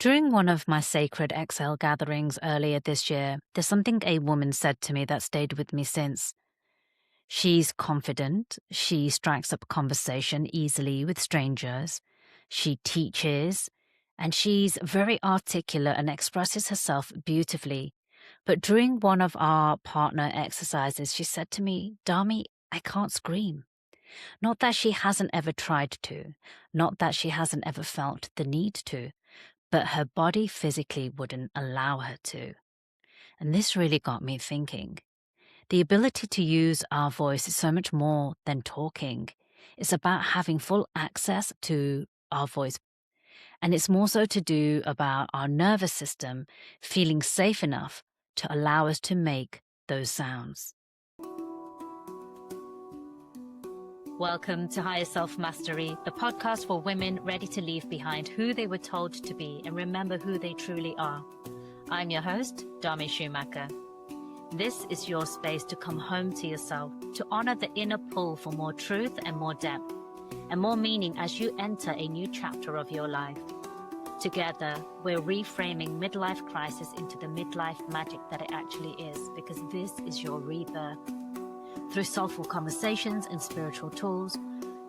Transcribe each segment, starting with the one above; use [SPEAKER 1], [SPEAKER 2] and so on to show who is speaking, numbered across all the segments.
[SPEAKER 1] During one of my sacred Exhale gatherings earlier this year, there's something a woman said to me that stayed with me since. She's confident, she strikes up conversation easily with strangers, she teaches, and she's very articulate and expresses herself beautifully. But during one of our partner exercises, she said to me, Dami, I can't scream. Not that she hasn't ever tried to, not that she hasn't ever felt the need to, but her body physically wouldn't allow her to. And this really got me thinking. The ability to use our voice is so much more than talking. It's about having full access to our voice. And it's more so to do about our nervous system feeling safe enough to allow us to make those sounds. Welcome to Higher Self Mastery, the podcast for women ready to leave behind who they were told to be and remember who they truly are. I'm your host, Dami Schumacher. This is your space to come home to yourself, to honor the inner pull for more truth and more depth, and more meaning as you enter a new chapter of your life. Together, we're reframing midlife crisis into the midlife magic that it actually is, because this is your rebirth. Through soulful conversations and spiritual tools,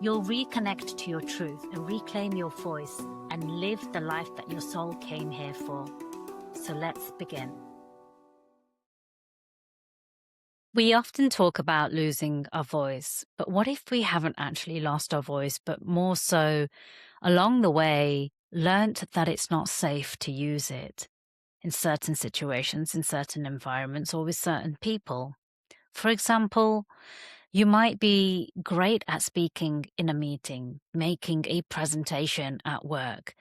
[SPEAKER 1] you'll reconnect to your truth and reclaim your voice and live the life that your soul came here for. So let's begin. We often talk about losing our voice, but what if we haven't actually lost our voice, but more so along the way learnt that it's not safe to use it in certain situations, in certain environments, or with certain people? For example, you might be great at speaking in a meeting, making a presentation at work,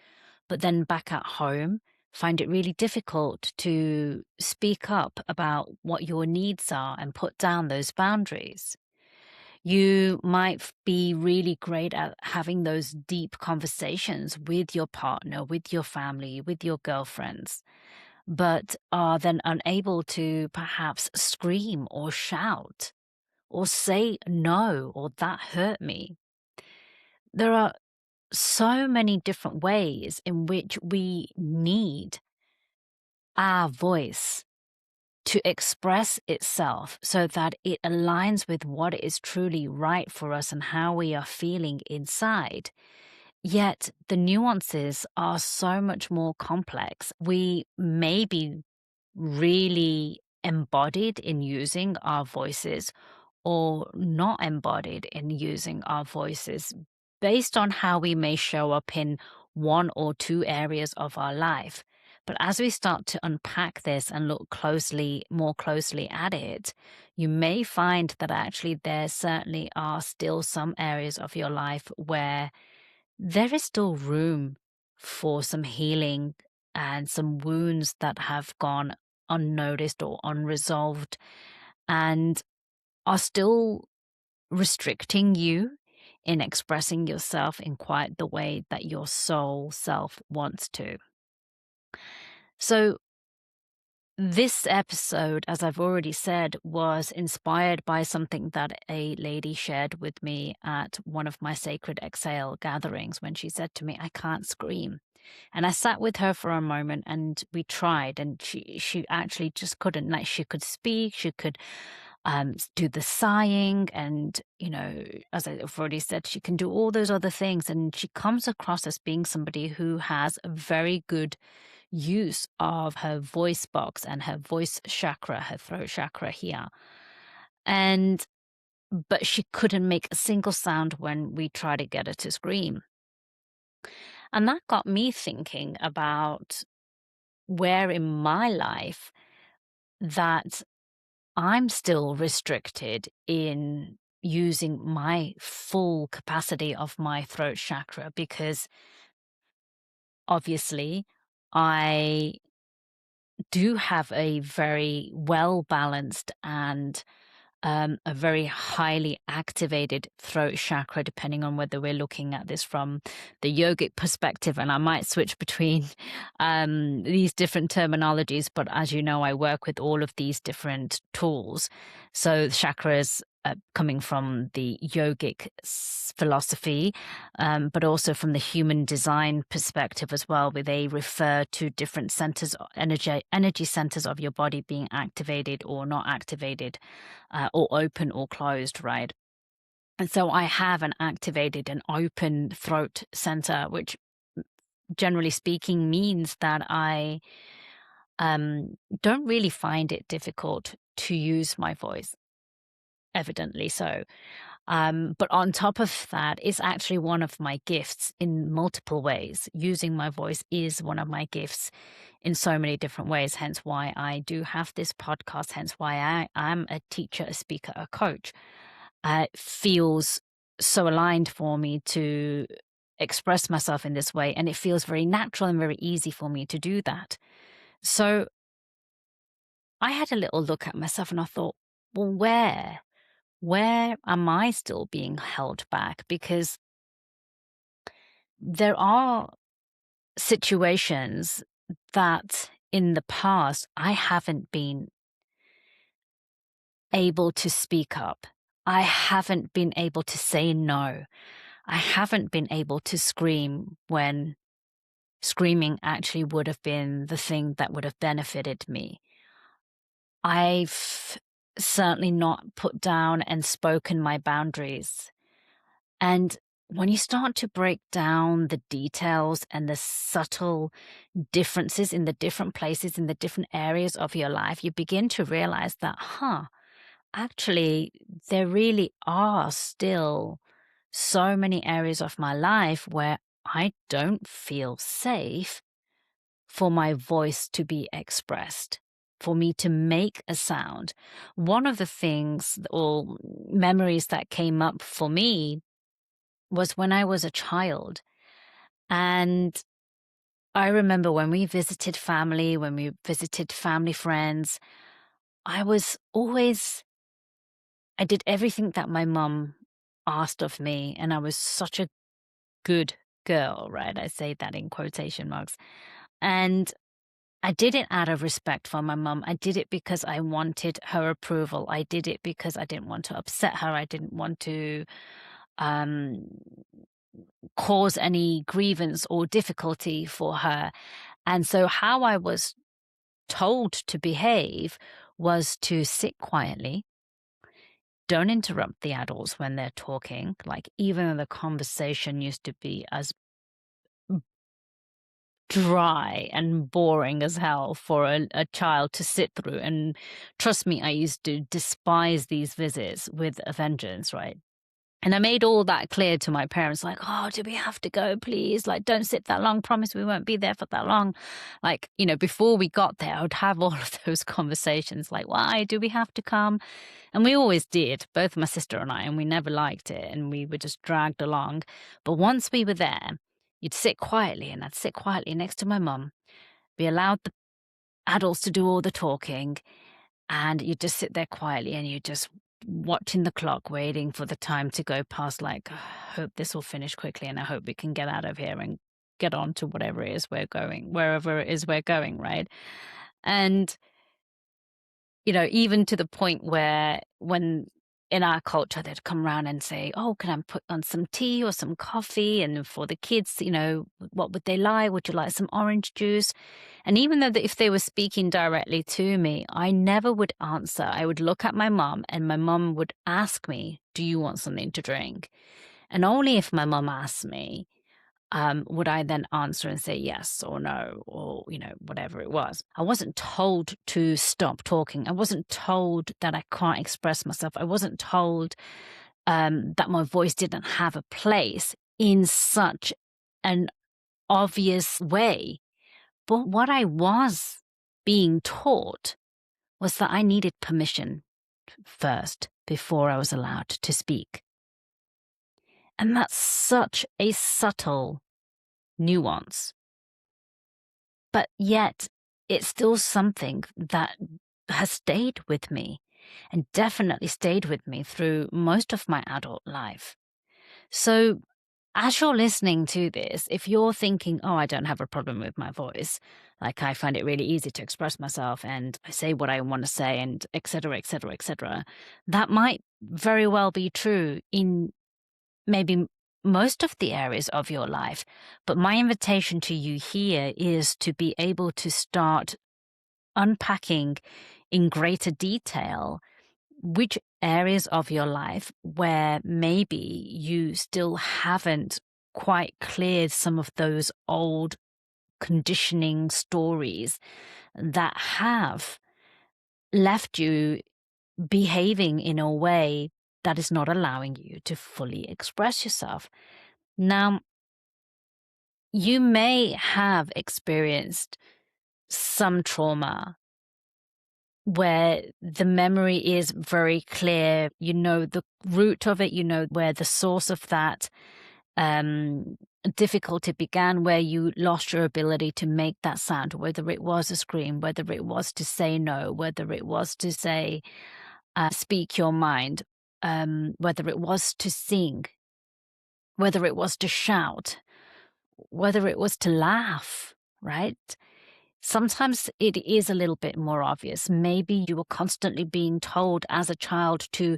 [SPEAKER 1] but then back at home, find it really difficult to speak up about what your needs are and put down those boundaries. You might be really great at having those deep conversations with your partner, with your family, with your girlfriends, but are then unable to perhaps scream or shout or say no or that hurt me. There are so many different ways in which we need our voice to express itself so that it aligns with what is truly right for us and how we are feeling inside. Yet the nuances are so much more complex. We may be really embodied in using our voices or not embodied in using our voices based on how we may show up in one or two areas of our life. But as we start to unpack this and look more closely at it, you may find that actually there certainly are still some areas of your life where there is still room for some healing and some wounds that have gone unnoticed or unresolved and are still restricting you in expressing yourself in quite the way that your soul self wants to. So this episode, as I've already said, was inspired by something that a lady shared with me at one of my Sacred Exhale gatherings when she said to me, I can't scream. And I sat with her for a moment and we tried, and she actually just couldn't. Like, she could speak, she could do the sighing, and, as I've already said, she can do all those other things. And she comes across as being somebody who has a very good use of her voice box and her voice chakra, her throat chakra here. But she couldn't make a single sound when we tried to get her to scream. And that got me thinking about where in my life that I'm still restricted in using my full capacity of my throat chakra, because obviously I do have a very well balanced and a very highly activated throat chakra, depending on whether we're looking at this from the yogic perspective. And I might switch between these different terminologies, but as you know, I work with all of these different tools. So the chakras coming from the yogic philosophy, but also from the human design perspective as well, where they refer to different centers, energy centers of your body being activated or not activated, or open or closed, right? And so I have an activated and open throat center, which generally speaking means that I don't really find it difficult to use my voice, evidently so. But on top of that, it's actually one of my gifts in multiple ways. Using my voice is one of my gifts in so many different ways, hence why I do have this podcast, hence why I am a teacher, a speaker, a coach. It feels so aligned for me to express myself in this way, and it feels very natural and very easy for me to do that. So I had a little look at myself and I thought, well, where am I still being held back? Because there are situations that in the past I haven't been able to speak up. I haven't been able to say no. I haven't been able to scream when screaming actually would have been the thing that would have benefited me. I've certainly not put down and spoken my boundaries. And when you start to break down the details and the subtle differences in the different places, in the different areas of your life, you begin to realize that, actually, there really are still so many areas of my life where I don't feel safe for my voice to be expressed, for me to make a sound. One of the things or memories that came up for me was when I was a child. And I remember when we visited family, when we visited family friends, I was always, I did everything that my mum asked of me. And I was such a good girl, right? I say that in quotation marks. And I did it out of respect for my mum. I did it because I wanted her approval. I did it because I didn't want to upset her. I didn't want to um, cause any grievance or difficulty for her. And so how I was told to behave was to sit quietly, don't interrupt the adults when they're talking, like even though the conversation used to be as dry and boring as hell for a child to sit through. And trust me, I used to despise these visits with a vengeance, right? And I made all that clear to my parents, like, oh, do we have to go, please? Like, don't sit that long. Promise we won't be there for that long. Like, before we got there, I would have all of those conversations, like, why do we have to come? And we always did, both my sister and I, and we never liked it. And we were just dragged along. But once we were there, you'd sit quietly, and I'd sit quietly next to my mum, be allowed the adults to do all the talking, and you just sit there quietly and you just watching the clock, waiting for the time to go past, like, I hope this will finish quickly and I hope we can get out of here and get on to whatever it is we're going, wherever it is we're going, right? And, even to the point where when in our culture, they'd come around and say, oh, can I put on some tea or some coffee? And for the kids, what would they like? Would you like some orange juice? And even though if they were speaking directly to me, I never would answer. I would look at my mom and my mom would ask me, do you want something to drink? And only if my mom asked me, would I then answer and say yes or no or, whatever it was. I wasn't told to stop talking. I wasn't told that I can't express myself. I wasn't told that my voice didn't have a place in such an obvious way. But what I was being taught was that I needed permission first before I was allowed to speak. And that's such a subtle nuance. But yet, it's still something that has stayed with me and definitely stayed with me through most of my adult life. So, as you're listening to this, if you're thinking, oh, I don't have a problem with my voice, like I find it really easy to express myself and I say what I want to say and et cetera, et cetera, et cetera, that might very well be true in maybe most of the areas of your life. But my invitation to you here is to be able to start unpacking in greater detail which areas of your life where maybe you still haven't quite cleared some of those old conditioning stories that have left you behaving in a way that is not allowing you to fully express yourself. Now, you may have experienced some trauma where the memory is very clear. You know the root of it, you know where the source of that difficulty began, where you lost your ability to make that sound, whether it was a scream, whether it was to say no, whether it was to say, speak your mind, whether it was to sing, whether it was to shout, whether it was to laugh, right? Sometimes it is a little bit more obvious. Maybe you were constantly being told as a child to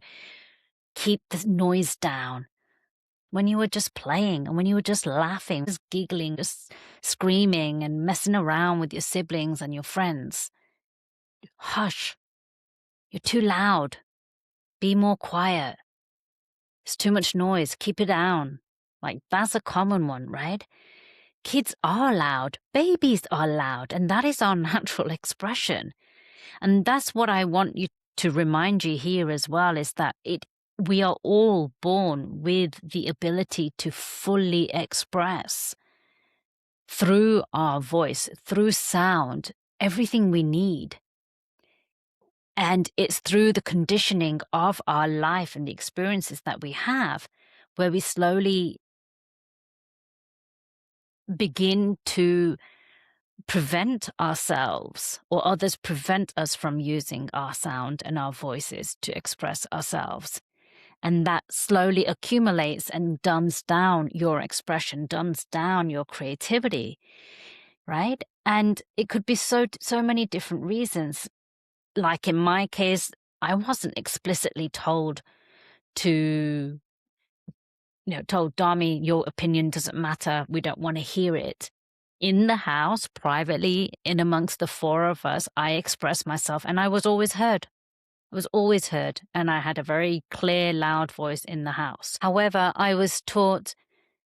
[SPEAKER 1] keep the noise down when you were just playing and when you were just laughing, just giggling, just screaming and messing around with your siblings and your friends. Hush, you're too loud. Be more quiet. It's too much noise. Keep it down. Like, that's a common one, right? Kids are loud. Babies are loud. And that is our natural expression. And that's what I want you to remind you here as well, is that we are all born with the ability to fully express through our voice, through sound, everything we need. And it's through the conditioning of our life and the experiences that we have where we slowly begin to prevent ourselves, or others prevent us from using our sound and our voices to express ourselves. And that slowly accumulates and dumbs down your expression, dumbs down your creativity, right? And it could be so many different reasons. Like in my case, I wasn't explicitly told to, told, Dami, your opinion doesn't matter. We don't want to hear it. In the house, privately, in amongst the four of us, I expressed myself and I was always heard. I was always heard, and I had a very clear, loud voice in the house. However, I was taught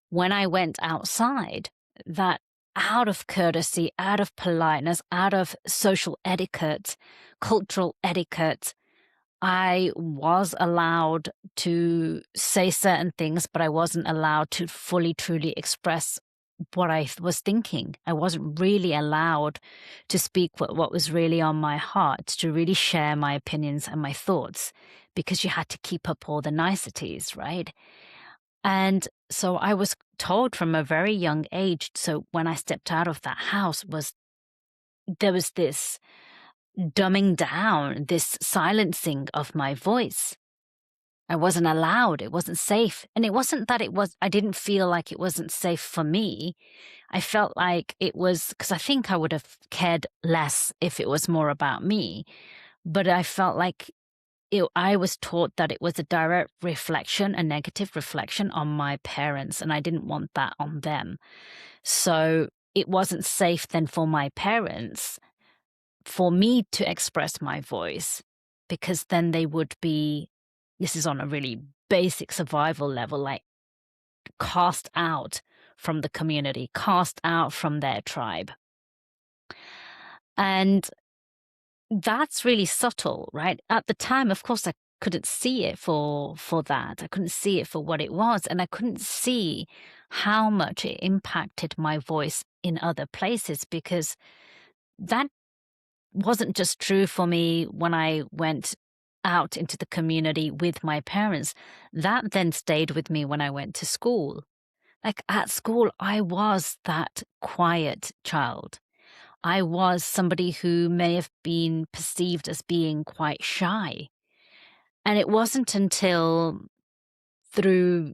[SPEAKER 1] when I went outside that out of courtesy, out of politeness, out of social etiquette, cultural etiquette, I was allowed to say certain things, but I wasn't allowed to fully, truly express what I was thinking. I wasn't really allowed to speak what was really on my heart, to really share my opinions and my thoughts, because you had to keep up all the niceties, right? And so I was told from a very young age, so when I stepped out of that house, there was this dumbing down, this silencing of my voice. I wasn't allowed. It wasn't safe. And it wasn't that I didn't feel like it wasn't safe for me. I felt like it was, because I think I would have cared less if it was more about me. But I felt like I was taught that it was a direct reflection, a negative reflection on my parents, and I didn't want that on them. So it wasn't safe then for my parents for me to express my voice, because then they would be, this is on a really basic survival level, like cast out from the community, cast out from their tribe. And that's really subtle, right? At the time, of course, I couldn't see it for that. I couldn't see it for what it was. And I couldn't see how much it impacted my voice in other places, because that wasn't just true for me when I went out into the community with my parents. That then stayed with me when I went to school. Like at school, I was that quiet child. I was somebody who may have been perceived as being quite shy. And it wasn't until through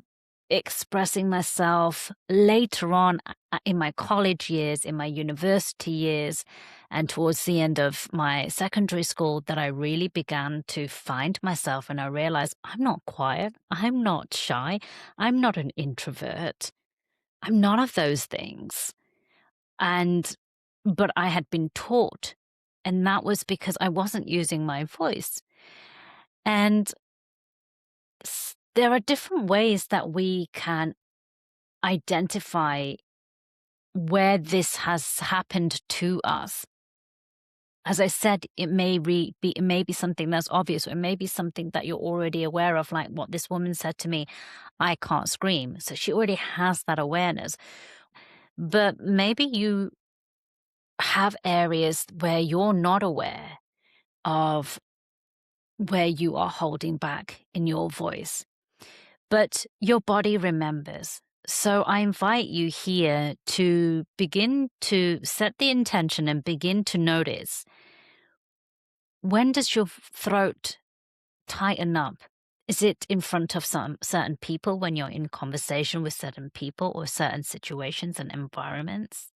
[SPEAKER 1] expressing myself later on in my college years, in my university years, and towards the end of my secondary school that I really began to find myself, and I realized I'm not quiet, I'm not shy, I'm not an introvert, I'm none of those things. But I had been taught, and that was because I wasn't using my voice. And there are different ways that we can identify where this has happened to us. As I said, it may be something that's obvious, or it may be something that you're already aware of, like what this woman said to me, I can't scream. So she already has that awareness. But maybe you have areas where you're not aware of where you are holding back in your voice, but your body remembers. So I invite you here to begin to set the intention and begin to notice, when does your throat tighten up? Is it in front of some certain people when you're in conversation with certain people or certain situations and environments?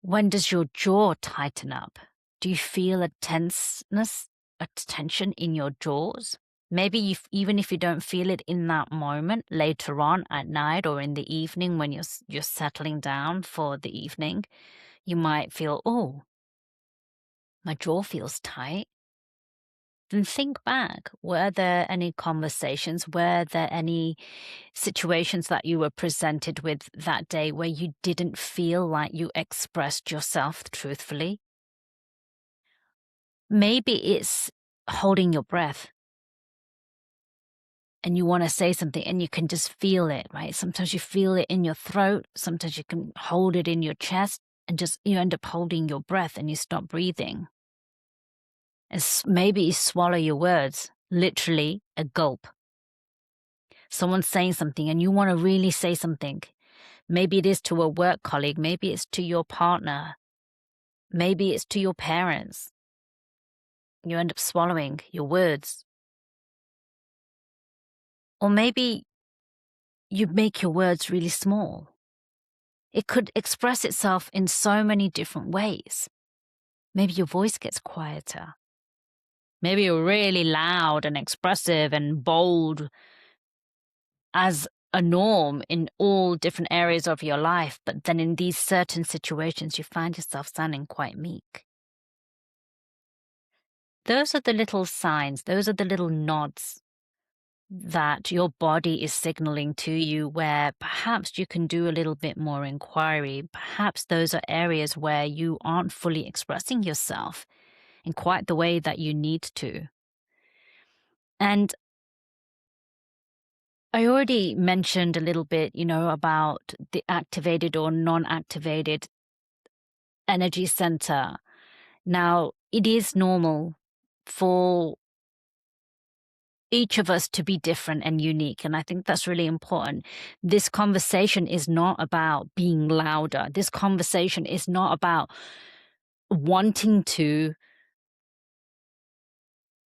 [SPEAKER 1] When does your jaw tighten up? Do you feel a tenseness, a tension in your jaws? Maybe even if you don't feel it in that moment, later on at night or in the evening when you're settling down for the evening, you might feel, oh, my jaw feels tight. Then think back. Were there any conversations? Were there any situations that you were presented with that day where you didn't feel like you expressed yourself truthfully? Maybe it's holding your breath and you want to say something and you can just feel it, right? Sometimes you feel it in your throat. Sometimes you can hold it in your chest and just you end up holding your breath and you stop breathing. Maybe you swallow your words, literally a gulp. Someone's saying something and you want to really say something. Maybe it is to a work colleague. Maybe it's to your partner. Maybe it's to your parents. You end up swallowing your words. Or maybe you make your words really small. It could express itself in so many different ways. Maybe your voice gets quieter. Maybe you're really loud and expressive and bold as a norm in all different areas of your life, but then in these certain situations, you find yourself sounding quite meek. Those are the little signs, those are the little nods that your body is signaling to you where perhaps you can do a little bit more inquiry. Perhaps those are areas where you aren't fully expressing yourself in quite the way that you need to. And I already mentioned a little bit, about the activated or non-activated energy center. Now, it is normal for each of us to be different and unique. And I think that's really important. This conversation is not about being louder. This conversation is not about wanting to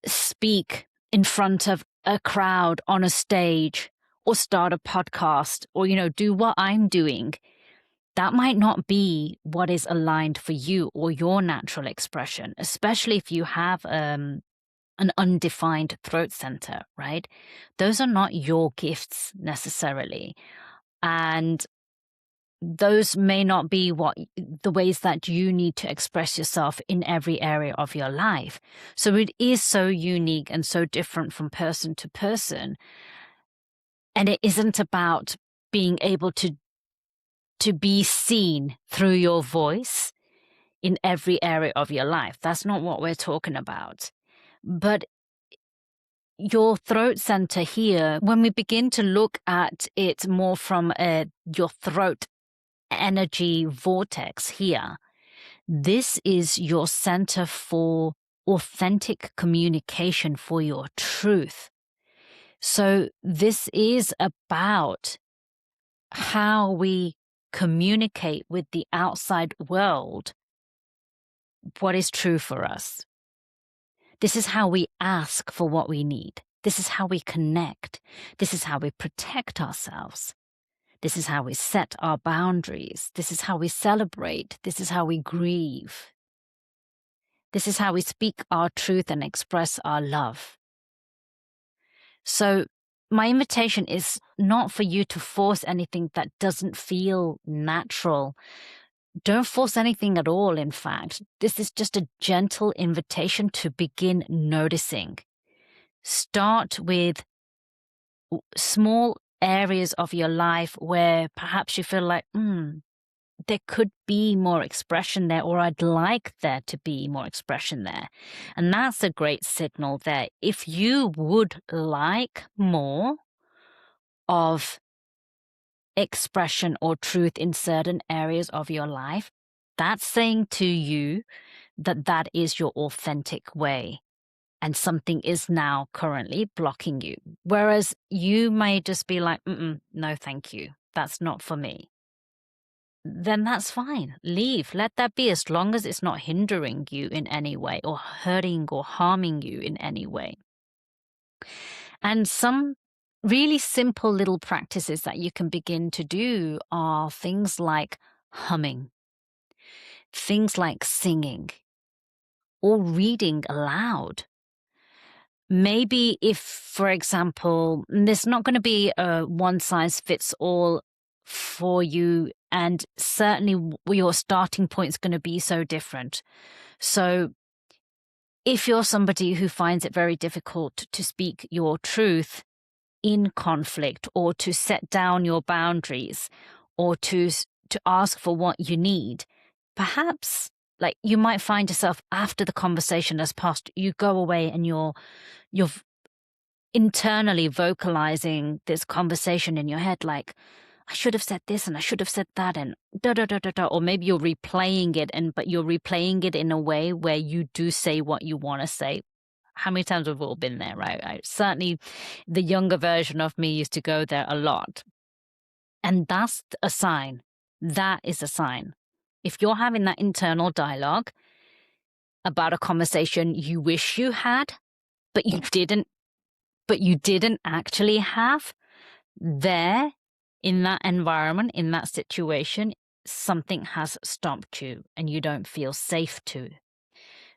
[SPEAKER 1] speak in front of a crowd on a stage or start a podcast or, do what I'm doing. That might not be what is aligned for you or your natural expression, especially if you have an undefined throat center, right? Those are not your gifts necessarily. And those may not be the ways that you need to express yourself in every area of your life. So it is so unique and so different from person to person. And it isn't about being able to be seen through your voice in every area of your life. That's not what we're talking about. But your throat center here, when we begin to look at it more from your throat energy vortex here, this is your center for authentic communication, for your truth. So this is about how we communicate with the outside world what is true for us. This is how we ask for what we need. This is how we connect. This is how we protect ourselves. This is how we set our boundaries. This is how we celebrate. This is how we grieve. This is how we speak our truth and express our love. So my invitation is not for you to force anything that doesn't feel natural. Don't force anything at all, in fact. This is just a gentle invitation to begin noticing. Start with small areas of your life where perhaps you feel like, there could be more expression there, or I'd like there to be more expression there. And that's a great signal there. If you would like more of expression or truth in certain areas of your life, that's saying to you that that is your authentic way. And something is now currently blocking you. Whereas you may just be like, no, thank you. That's not for me. Then that's fine. Leave. Let that be, as long as it's not hindering you in any way or hurting or harming you in any way. And some really simple little practices that you can begin to do are things like humming, things like singing, or reading aloud. Maybe if, for example, there's not going to be a one-size-fits-all for you, and certainly your starting point is going to be so different. So if you're somebody who finds it very difficult to speak your truth in conflict, or to set down your boundaries, or to ask for what you need, perhaps like you might find yourself, after the conversation has passed, you go away and you're internally vocalizing this conversation in your head, like, I should have said this and I should have said that, and da da da da da. Or maybe you're replaying it, but you're replaying it in a way where you do say what you want to say. How many times have we all been there, right? Certainly the younger version of me used to go there a lot. And that's a sign. That is a sign. If you're having that internal dialogue about a conversation you wish you had, but you didn't actually have, there, in that environment, in that situation, something has stopped you and you don't feel safe to.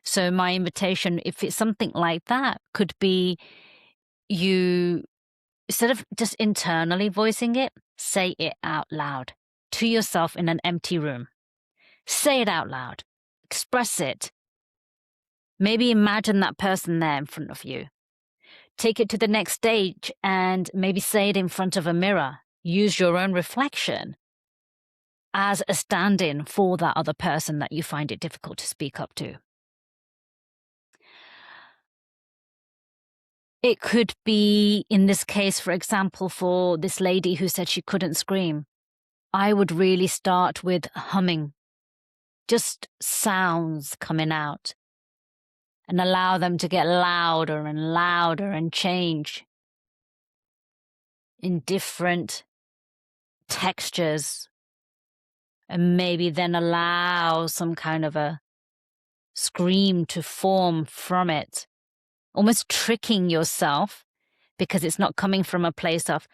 [SPEAKER 1] So my invitation, if it's something like that, could be you, instead of just internally voicing it, say it out loud to yourself in an empty room. Say it out loud. Express it. Maybe imagine that person there in front of you. Take it to the next stage and maybe say it in front of a mirror. Use your own reflection as a stand-in for that other person that you find it difficult to speak up to. It could be, in this case, for example, for this lady who said she couldn't scream, I would really start with humming, just sounds coming out, and allow them to get louder and louder and change in different textures, and maybe then allow some kind of a scream to form from it, almost tricking yourself, because it's not coming from a place of,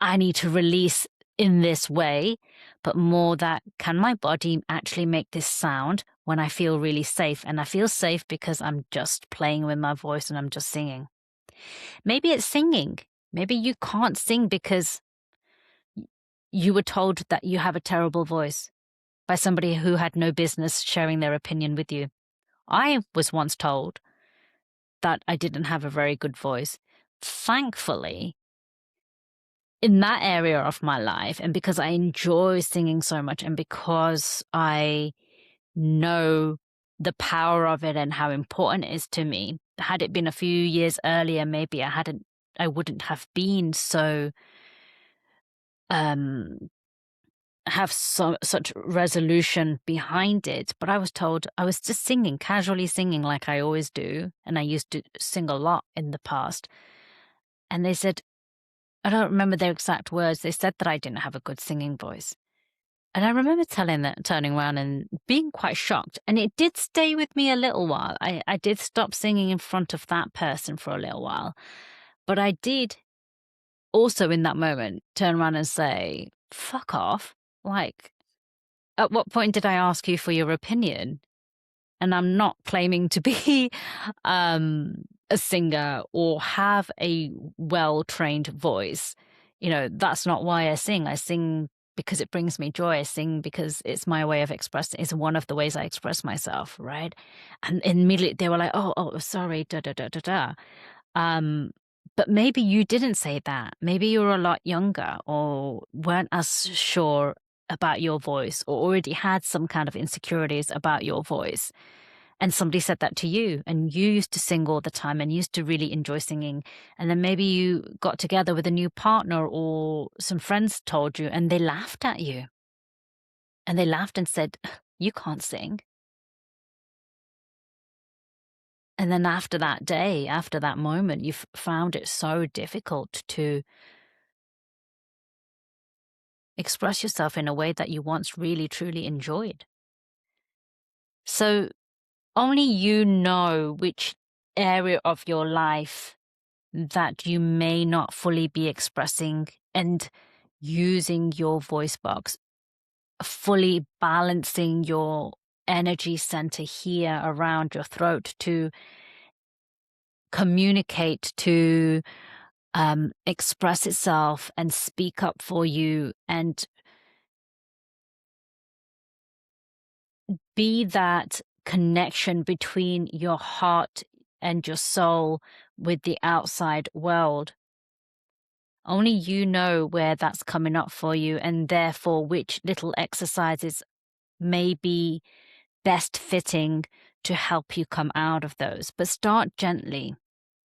[SPEAKER 1] I need to release in this way, but more that, can my body actually make this sound when I feel really safe? And I feel safe because I'm just playing with my voice and I'm just singing. Maybe it's singing. Maybe you can't sing because you were told that you have a terrible voice by somebody who had no business sharing their opinion with you. I was once told that I didn't have a very good voice. Thankfully, in that area of my life, and because I enjoy singing so much, and because I know the power of it and how important it is to me, had it been a few years earlier, maybe I wouldn't have been so have such resolution behind it. But I was told, I was just singing, casually singing like I always do, and I used to sing a lot in the past. And they said, I don't remember their exact words, they said that I didn't have a good singing voice. And I remember turning around and being quite shocked. And it did stay with me a little while. I did stop singing in front of that person for a little while. But I did also in that moment turn around and say, fuck off. Like, at what point did I ask you for your opinion? And I'm not claiming to be a singer or have a well-trained voice. You know, that's not why I sing. I sing because it brings me joy. I sing because it's my way of expressing. It's one of the ways I express myself, right? And immediately they were like, "Oh, sorry, da da da da da." Um, but maybe you didn't say that. Maybe you were a lot younger or weren't as sure about your voice or already had some kind of insecurities about your voice. And somebody said that to you, and you used to sing all the time and used to really enjoy singing. And then maybe you got together with a new partner or some friends told you and they laughed at you. And they laughed and said, you can't sing. And then after that day, after that moment, you found it so difficult to express yourself in a way that you once really, truly enjoyed. So only you know which area of your life that you may not fully be expressing and using your voice box, fully balancing your energy center here around your throat to communicate, to express itself and speak up for you and be that connection between your heart and your soul with the outside world. Only you know where that's coming up for you, and therefore which little exercises may be best fitting to help you come out of those. But start gently.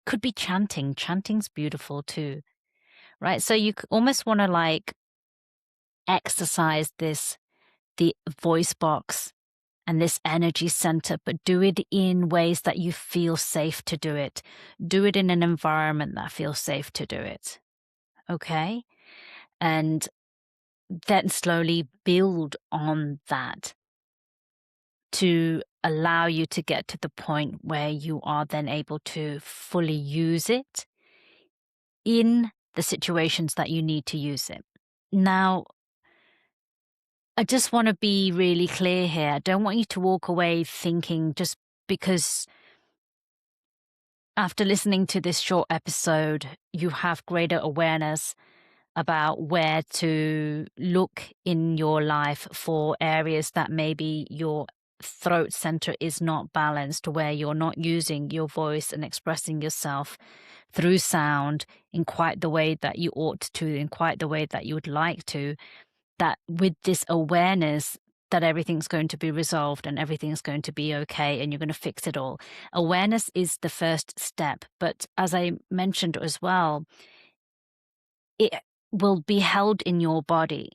[SPEAKER 1] Could be chanting. Chanting's beautiful too, right? So you almost want to like exercise the voice box and this energy center, but do it in ways that you feel safe to do it. Do it in an environment that feels safe to do it. Okay? And then slowly build on that to allow you to get to the point where you are then able to fully use it in the situations that you need to use it. Now, I just want to be really clear here. I don't want you to walk away thinking just because after listening to this short episode, you have greater awareness about where to look in your life for areas that maybe your throat center is not balanced, where you're not using your voice and expressing yourself through sound in quite the way that you ought to, in quite the way that you would like to, that with this awareness that everything's going to be resolved and everything's going to be okay and you're going to fix it all. Awareness is the first step. But as I mentioned as well, it will be held in your body.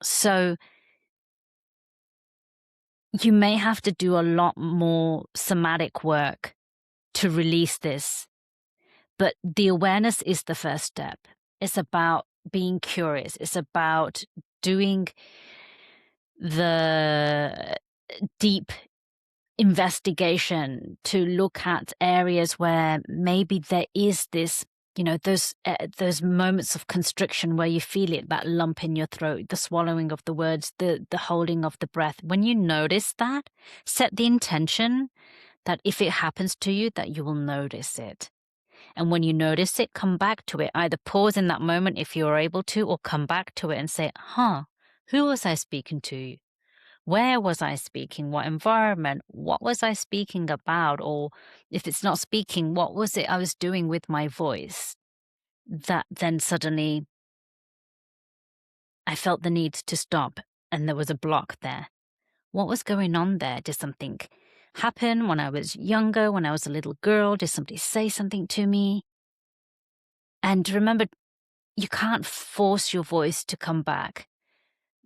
[SPEAKER 1] So you may have to do a lot more somatic work to release this. But the awareness is the first step. It's about being curious. It's about doing the deep investigation to look at areas where maybe there is this, you know, those moments of constriction where you feel it, that lump in your throat, the swallowing of the words, the holding of the breath. When you notice that, set the intention that if it happens to you, that you will notice it. And when you notice it, come back to it. Either pause in that moment if you're able to, or come back to it and say, who was I speaking to? Where was I speaking? What environment? What was I speaking about? Or if it's not speaking, what was it I was doing with my voice? That then suddenly I felt the need to stop and there was a block there. What was going on there? Did something happen when I was younger, when I was a little girl? Did somebody say something to me? And remember, you can't force your voice to come back.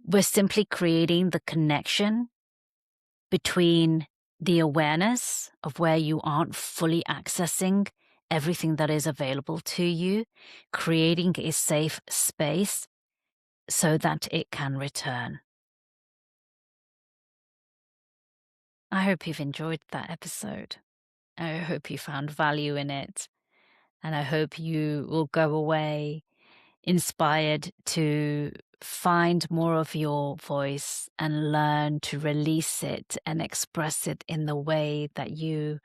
[SPEAKER 1] We're simply creating the connection between the awareness of where you aren't fully accessing everything that is available to you, creating a safe space, so that it can return. I hope you've enjoyed that episode. I hope you found value in it. And I hope you will go away inspired to find more of your voice and learn to release it and express it in the way that you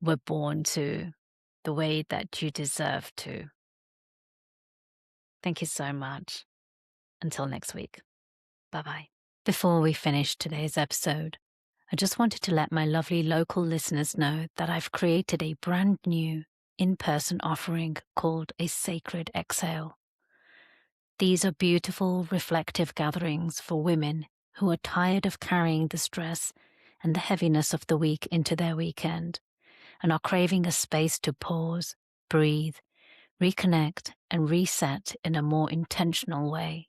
[SPEAKER 1] were born to, the way that you deserve to. Thank you so much. Until next week. Bye-bye. Before we finish today's episode, I just wanted to let my lovely local listeners know that I've created a brand new in-person offering called A Sacred Exhale. These are beautiful, reflective gatherings for women who are tired of carrying the stress and the heaviness of the week into their weekend and are craving a space to pause, breathe, reconnect, and reset in a more intentional way.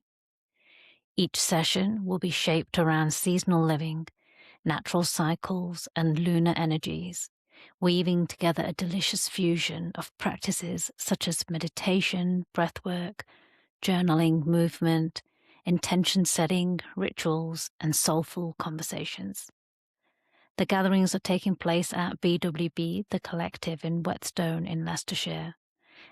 [SPEAKER 1] Each session will be shaped around seasonal living, natural cycles, and lunar energies, weaving together a delicious fusion of practices such as meditation, breathwork, journaling, movement, intention setting, rituals, and soulful conversations. The gatherings are taking place at BWB, The Collective in Whetstone in Leicestershire,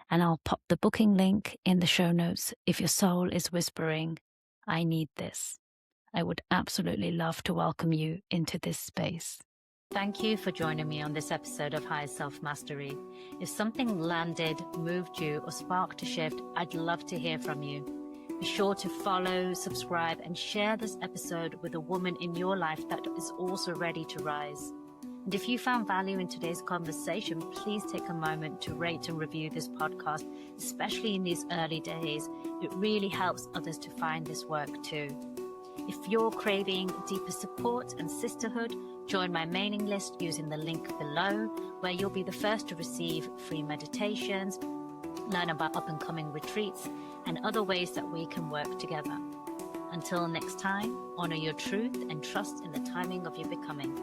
[SPEAKER 1] and I'll pop the booking link in the show notes if your soul is whispering, I need this. I would absolutely love to welcome you into this space. Thank you for joining me on this episode of Higher Self Mastery. If something landed, moved you, or sparked a shift, I'd love to hear from you. Be sure to follow, subscribe, and share this episode with a woman in your life that is also ready to rise. And if you found value in today's conversation, please take a moment to rate and review this podcast, especially in these early days. It really helps others to find this work too. If you're craving deeper support and sisterhood, join my mailing list using the link below, where you'll be the first to receive free meditations, learn about up-and-coming retreats, and other ways that we can work together. Until next time, honor your truth and trust in the timing of your becoming.